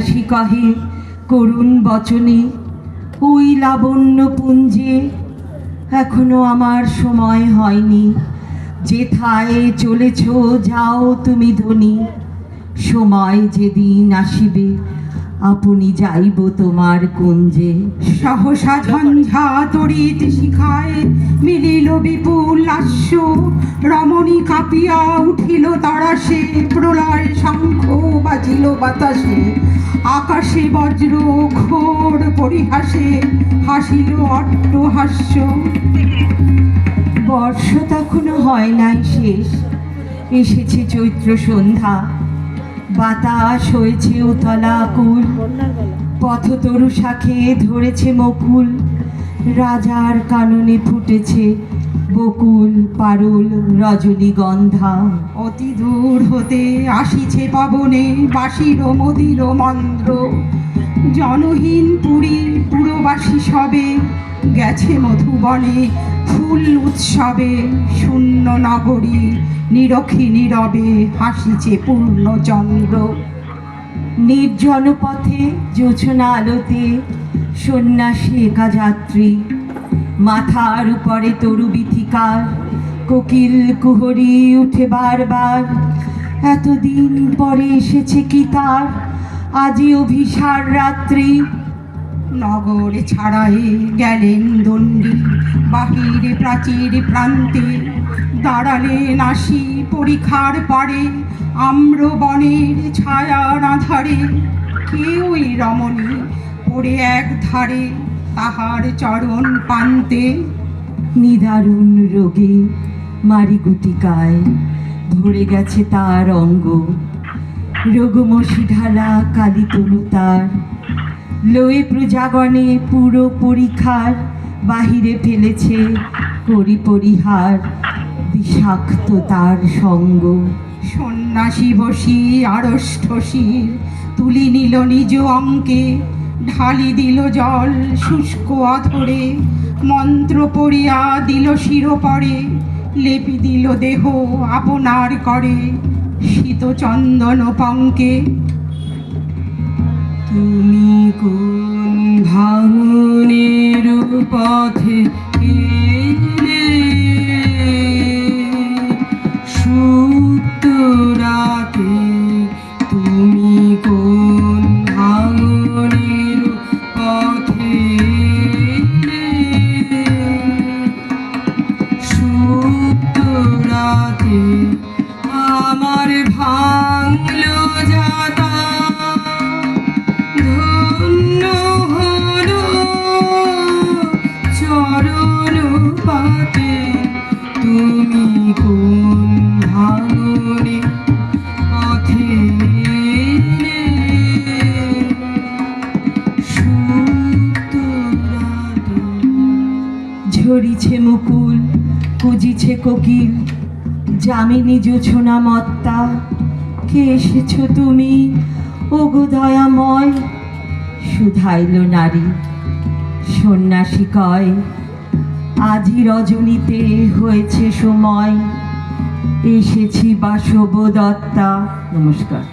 সন্ন্যাসী কহে করুণ বচনে, ওই লাবণ্য পুঞ্জে এখনো আমার সময় হয়নি। যেথায় চলেছ যাও তুমি ধনী, সময় যেদিন আসিবে আপনি যাইব তোমার কুঞ্জে। সহসা ঝঞ্ঝা তড়িৎ শিখায় মিলিল বিপুল লাস্য, রমণী কাঁপিয়া উঠিল তারাসে, প্রলয় শঙ্খ বাজিল বাতাসে। আকাশে বজ্র ঘোর পরিহাসে, হাসিল অট্টহাস্য। বর্ষ তখনও হয় নাই শেষ, এসেছে চৈত্র সন্ধ্যা। বাতাস হয়েছে উতলা আকুল, পথতরু শাখে ধরেছে মকুল। রাজার কাননে ফুটেছে বকুল পারুল রজনীগন্ধা। অতি দূর হতে আসিছে পবনে বাসির মদির মন্দ্র। জনহীন পুরী পুরবাসী সবে গেছে মধুবনে ফুল উৎসবে। শূন্য নগরী নিরখী নীরবে হাসিছে পূর্ণচন্দ্র। নির্জন পথে জোছনা আলোতে সন্ন্যাসী একা যাত্রী, মাথার উপরে তরু বিথিকার, কোকিল কুহরি উঠে বারবার। এতদিন পরে এসেছে কি তার আজি অভিসার রাত্রি। নগর ছাড়াই গেলেন দণ্ডী বাহিরে প্রাচীর প্রান্তে। দাঁড়ালেন আসি পরিখার পারে আম্র বনের ছায়ার আধারে। কেউই রমণী পড়ে এক ধারে তাহার চরণ পান্তে। নিদারুণ রোগে মারিগুটিকায় ধরে গেছে তার অঙ্গ, রোগমসি ঢালা কালী তনু তার। লয়ে প্রজাগণে পুরো পরীক্ষার বাহিরে ফেলেছে করি পরিহার বিষাক্ত তার সঙ্গ। সন্ন্যাসী বসি আড়ষ্ঠ শির তুলি নিল নিজ অঙ্কে। ঢালি দিল জল শুষ্ক আধরে, মন্ত্র পড়িয়া দিল শিরোপরে। লেপি দিল দেহ আপনার করে শীত চন্দন পঙ্কে। তুমি কোন ভাঙনের পথে এলে, সুপ্ত রাতে তুমি কোন ভাঙনের পথে এলে, সুপ্ত রাতে আমার ভাঙলো যাতা। ধন্য হলো চরণ পাতে তুমি কোন ভাঙনে পথে এলে, সুপ্ত রাতে। ঝরিছে মুকুল কুজিছে কোকিল, যামিনী জোছনা মত্তা। কে এসেছ তুমি ওগো দয়াময়, শুধাইল নারী। সন্ন্যাসী কয় আজি রজনীতে হয়েছে সময়, এসেছি বাসব দত্তা। নমস্কার।